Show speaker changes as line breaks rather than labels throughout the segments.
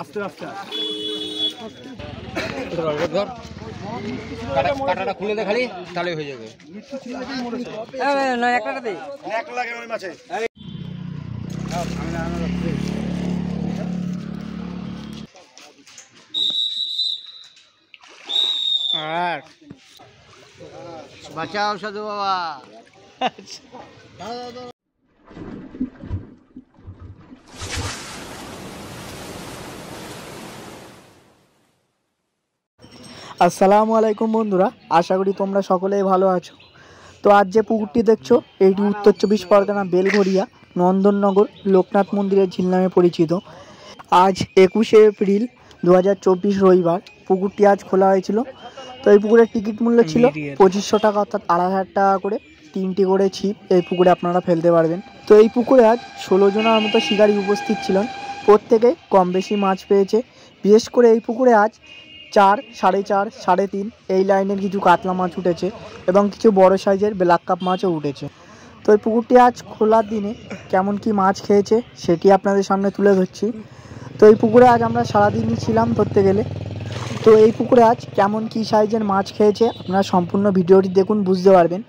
আস্তে আস্তে
কাটাটা খুলে দে খালি, তাহলে হয়ে যাবে। না একটা দে,
এক লাগে ওই মাছে।
আর বাঁচাও সাধু বাবা।
আসসালামু আলাইকুম বন্ধুরা, আশা করি তোমরা সকলেই ভালো আছো। তো আজ যে পুকুরটি দেখছো এইটি উত্তর 24 পরগনা বেলঘরিয়া নন্দননগর লোকনাথ মন্দিরের ঝিল নামে পরিচিত। আজ 21শে এপ্রিল 2024 রবিবার পুকুরটি আজ খোলা হয়েছিল। তো এই পুকুরের টিকিট মূল্য ছিল 2500 টাকা, অর্থাৎ 2500 টাকা করে। 3টি করে ছিপ এই পুকুরে আপনারা ফেলতে পারবেন। তো এই পুকুরে আজ 16 জনের মতো শিকারী উপস্থিত ছিলেন। প্রত্যেকে কম বেশি মাছ পেয়েছে। বিশেষ করে এই পুকুরে আজ 4, 4.5, 3.5 এই লাইনের কিছু কাতলা মাছ উঠেছে এবং কিছু বড় সাইজের ব্ল্যাক কাপ মাছও উঠেছে। তো এই পুকুরটি আজ খোলার দিনে কেমন কি মাছ খেয়েছে সেটি আপনাদের সামনে তুলে ধরছি। তো এই পুকুরে আজ আমরা সারাদিনই ছিলাম ধরতে গেলে। তো এই পুকুরে আজ কেমন কি সাইজের মাছ খেয়েছে আপনারা সম্পূর্ণ ভিডিওটি দেখুন, বুঝতে পারবেন।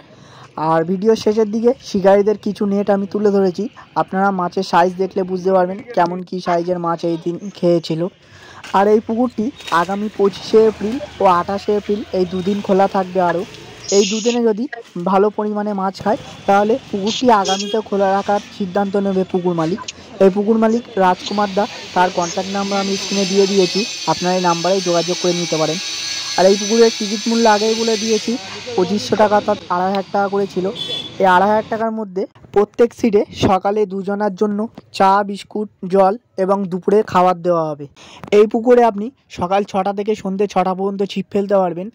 আর ভিডিও শেষের দিকে শিকারীদের কিছু নেট আমি তুলে ধরেছি, আপনারা মাছের সাইজ দেখলে বুঝতে পারবেন কেমন কি সাইজের মাছ এই দিন খেয়েছিল। আর এই পুকুরটি আগামী 25শে এপ্রিল ও 28শে এপ্রিল এই দুদিন খোলা থাকবে। আরও এই দুদিনে যদি ভালো পরিমাণে মাছ খায় তাহলে পুকুরটি আগামীতে খোলা রাখার সিদ্ধান্ত নেবে পুকুর মালিক। এই পুকুর মালিক রাজকুমার দা, তার কন্ট্যাক্ট নাম্বার আমি স্ক্রিনে দিয়ে দিয়েছি, আপনারা এই নাম্বারে যোগাযোগ করে নিতে পারেন। আর এই পুকুরের টিকিট মূল্য আগেই বলে দিয়েছি 2500 টাকা, অর্থাৎ 2500 টাকা করে ছিল। এই 2500 টাকার মধ্যে প্রত্যেক সিটে সকালে 2 জনের জন্য চা, বিস্কুট, জল এবং দুপুরে খাবার দেওয়া হবে। এই পুকুরে আপনি সকাল 6টা থেকে সন্ধ্যে 6টা পর্যন্ত ছিপ ফেলতে পারবেন।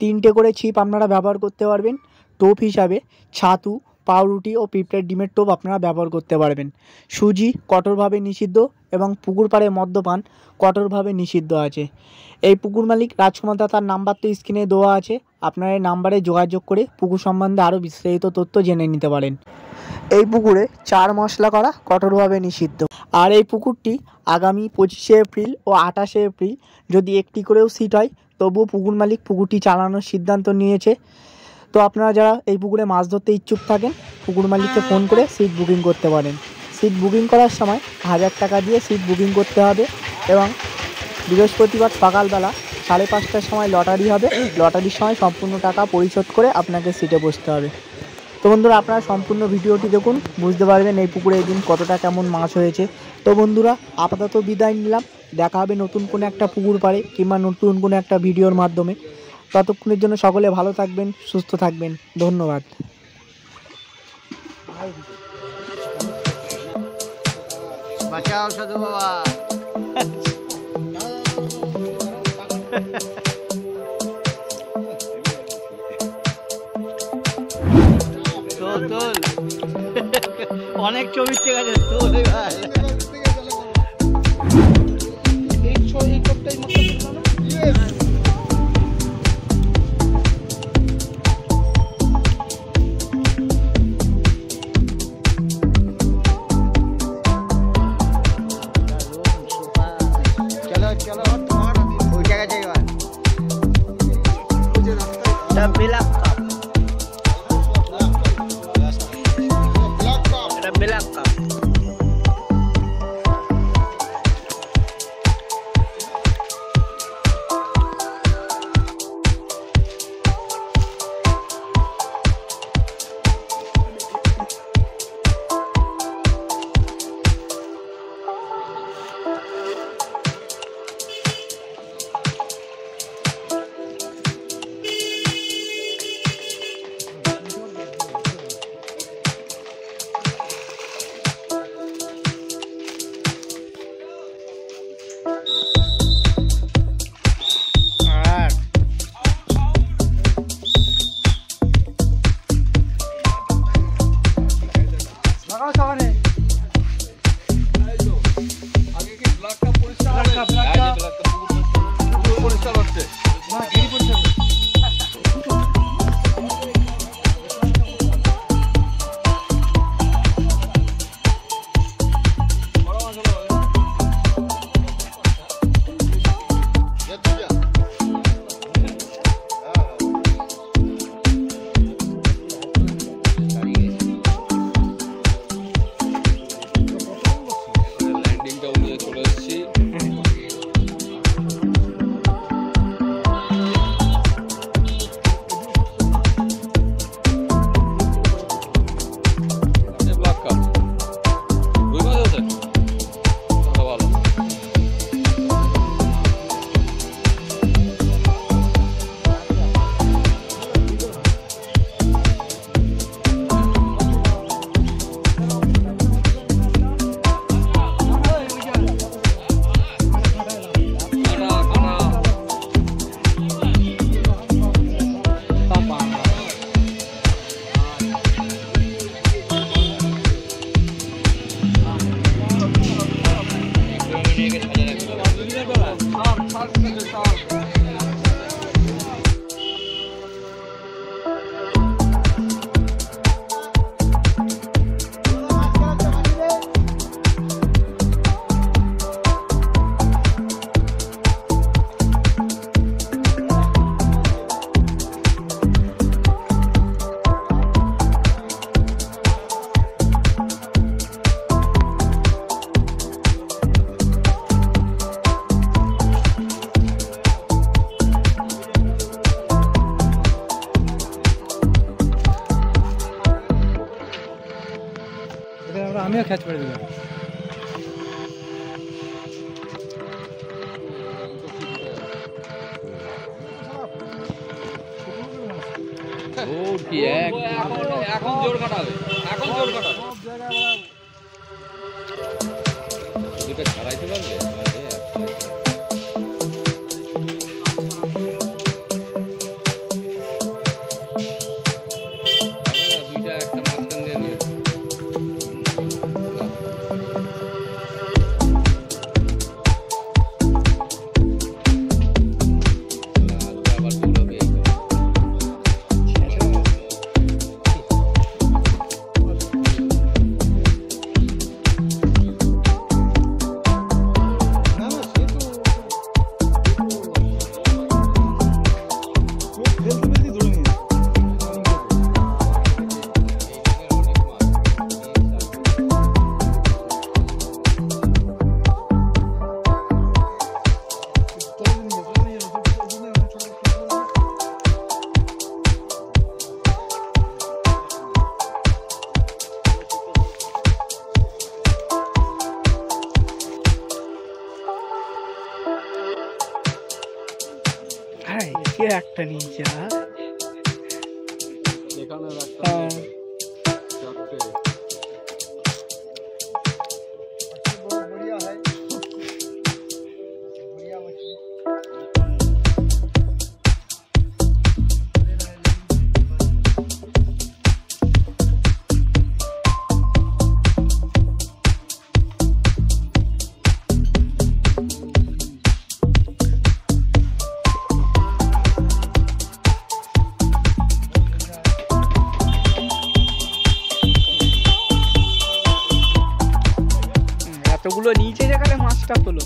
3টে করে ছিপ আপনারা ব্যবহার করতে পারবেন। টোপ হিসাবে ছাতু, পাউরুটি ও পিঁপড়ের ডিমের টোপ আপনারা ব্যবহার করতে পারবেন। সুজি কঠোরভাবে নিষিদ্ধ এবং পুকুর পাড়ে মদ্যপান কঠোরভাবে নিষিদ্ধ আছে। এই পুকুর মালিক রাজকুমার দা, তার নাম্বার তো স্ক্রিনে দেওয়া আছে, আপনারা এই নাম্বারে যোগাযোগ করে পুকুর সম্বন্ধে আরও বিস্তারিত তথ্য জেনে নিতে পারেন। এই পুকুরে 4 মশলা করা কঠোরভাবে নিষিদ্ধ। আর এই পুকুরটি আগামী 25শে এপ্রিল ও 28শে এপ্রিল যদি একটি করেও সিট হয় তবুও পুকুর মালিক পুকুরটি চালানোর সিদ্ধান্ত নিয়েছে। তো আপনারা যারা এই পুকুরে মাছ ধরতে ইচ্ছুক থাকেন পুকুর মালিককে ফোন করে সিট বুকিং করতে পারেন। সিট বুকিং করার সময় 1000 টাকা দিয়ে সিট বুকিং করতে হবে এবং বৃহস্পতিবার সকালবেলা 5:30টার সময় লটারি হবে। লটারির সময় সম্পূর্ণ টাকা পরিশোধ করে আপনাকে সিটে বসতে হবে। তো বন্ধুরা, আপনারা সম্পূর্ণ ভিডিওটি দেখুন, বুঝতে পারবেন এই পুকুরে এই দিন কতটা কেমন মাছ হয়েছে। তো বন্ধুরা, আপাতত বিদায় নিলাম। দেখা হবে নতুন কোনো একটা পুকুর পাড়ে কিংবা নতুন কোনো একটা ভিডিওর মাধ্যমে। ততক্ষণের জন্য সকলে ভালো থাকবেন, সুস্থ থাকবেন। ধন্যবাদ।
বাঁচাও সাধু বাবা।
অনেক ছবি ঠিক আছে তোল।
আমিও খ্যাচ করে দিলাম। এখন জোর কাটাবে, এখন জোর কাটাবে। দুটো ছাড়াইতে পারবে?
একটা নিচা এতগুলো নিচে যেখানে মাছটা তোলো।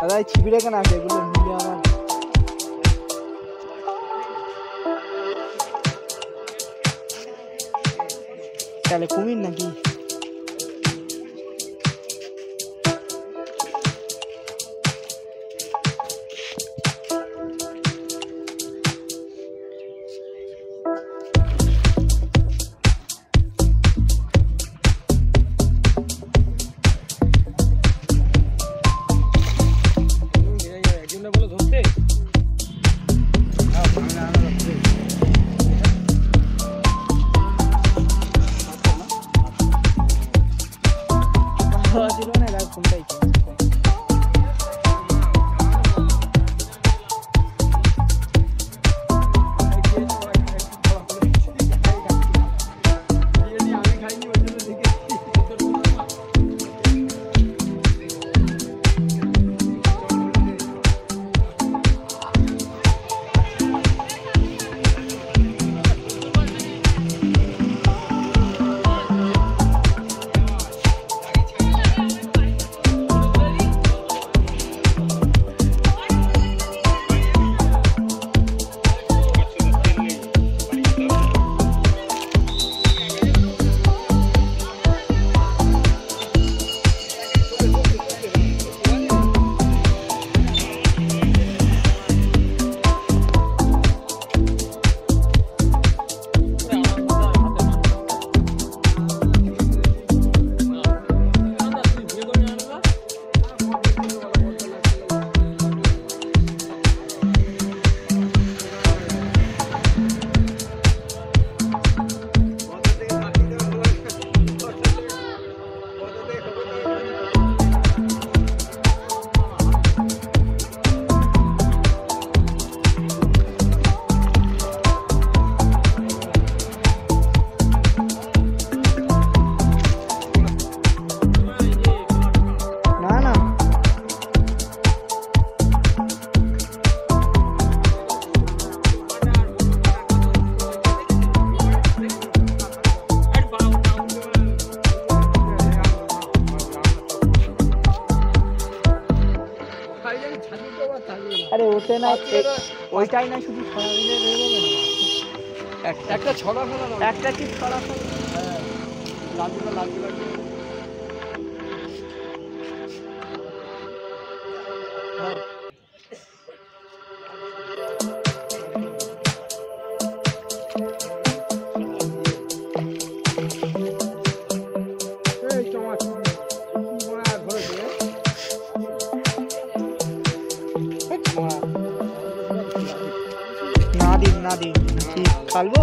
দাদা এই ছিপিটা কেন আছে এগুলো নিয়ে আমার তাহলে কুমির নাকি? আরে ওতে না ওইটাই না শুধু ছড়া দিলে হয়ে যাবে না একটা ছড়া ফেলা একটা কি ছড়া ফেলা হ্যাঁ লাগবে লাগবে না দিন ঠিক খালবো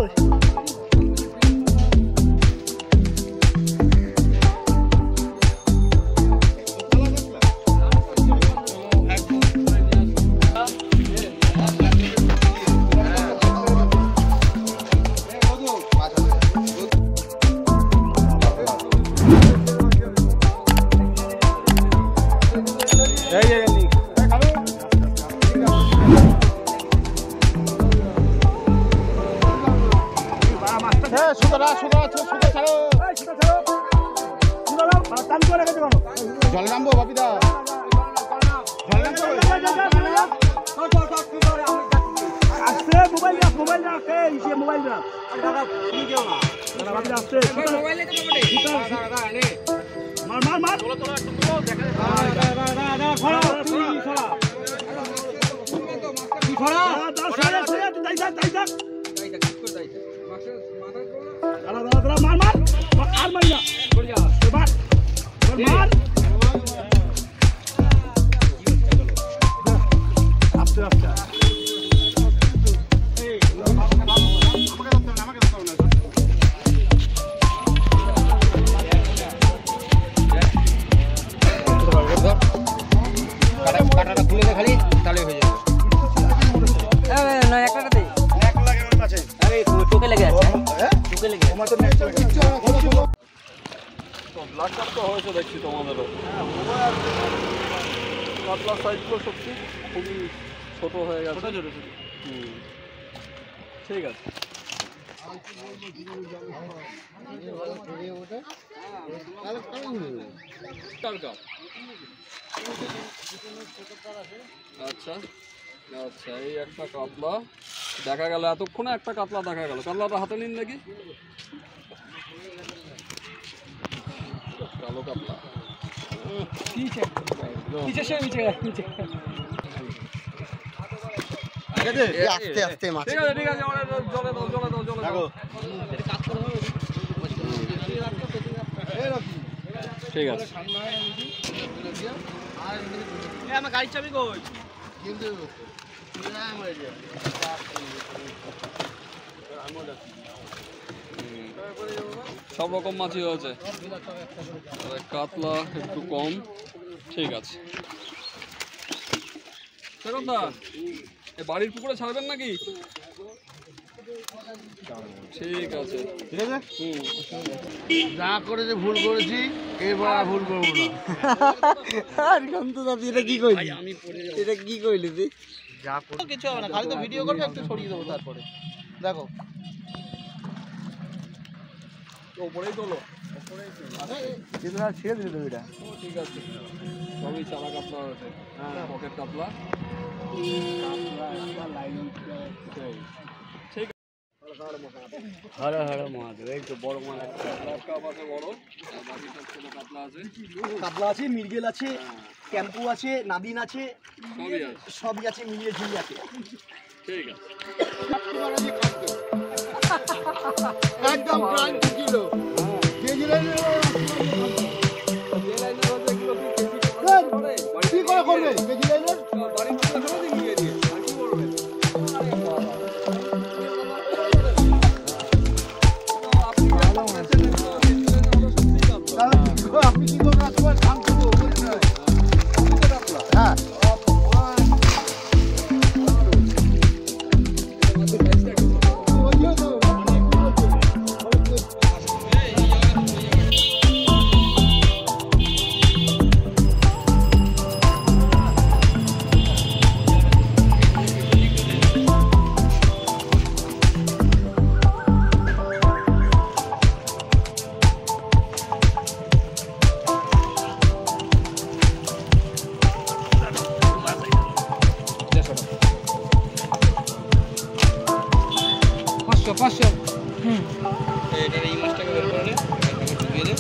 জল নামবো বাপিদা দেখছি তোমাদেরও কাতলার সাইজগুলো সত্যি খুবই ছোট হয়ে গেছে ঠিক আছে আচ্ছা আচ্ছা, এই একটা কাতলা দেখা গেল, এতক্ষণে একটা কাতলা দেখা গেল। কাতলাটা হাতে নিন নাকি, কালো কাতলা।
আস্তে আস্তে মাছ
ঠিক আছে ঠিক আছে, জলে দাও জলে দাও জলে দাও। ঠিক আছে,
আমার গাড়ির চাবি কই?
সব রকম মাছই হয়েছে, কাতলা একটু কম। ঠিক আছে, দেখুন দা, এ বাড়ির পুকুরে ছাড়বেন নাকি? ঠিক আছে ঠিক আছে।
যা করেছে ভুল করেছি, এরপর আর ভুল করবো না। এটা কি কইলি? এটা কি কইলি তুই? যা কিছু হবে না, খালি তো ভিডিও করবে, একটু সরিয়ে দেবো তারপরে। দেখো
ওপরেই তোলো,
ছেড়ে দিলে তো এটা।
ঠিক আছে, সবই চারা কাতলা হয়েছে, পকেট কাতলা। ঠিক
হরে হরে মহাদেব, এই তো বড় মাছ
কাপ আছে বড়, আর বাকি সব ছোট কাতলা আছে।
কাতলা আছে, মৃগেল আছে, ক্যাম্পু আছে, নাদিন আছে,
সবই আছে,
সবই আছে, মিলিয়ে ঝুলিয়ে আছে।
ঠিক আছে।
একদম প্রাণ কিলো কেজি লাইনে কি করে করবে কেজি লাইনে?
বাড়ির পুকুরে সবাই নিয়ে দিয়ে আর কি করবে?
আপনি কি করবেন? তোমার কাম করবো হ্যাঁ।
এটার এই মাছটাকে বের করে নে, ঢুকিয়ে দে।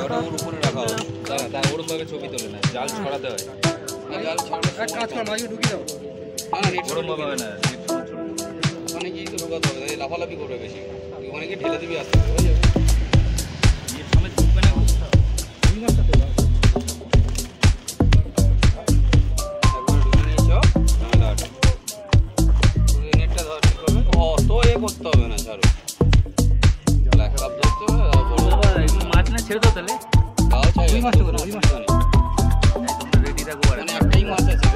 ওটা ওর উপরে রাখা হবে, তার ওরমভাবে ছবি তোলে না, জাল ছড়াতে হয়। জাল ছড়ানো মাঝে ঢুকিয়ে দাও। না নেট ওরমভাবে হবে না, ওখানে গিয়ে তো ঢোকাতে হবে, লাফালাফি করবে বেশি, ওখানে গিয়ে ঢেলে দিবি আস্তে আস্তে, হয়ে যাবে। এর সামনে ঢুকবে না, একবার ঢুকে নিয়েছ, নেটটা ধর ঠিক করবে, অত এ করতে হবে না, ছাড়ো। ব্ল্যাক কাপ ধরতে হবে,
মাছ না ছেড়ে দাও তাহলে।
গাও চাই,
ওই মাছটা করো, ওই মাছটা।
রেডি থাকবো, মানে একটাই মাছ আছে।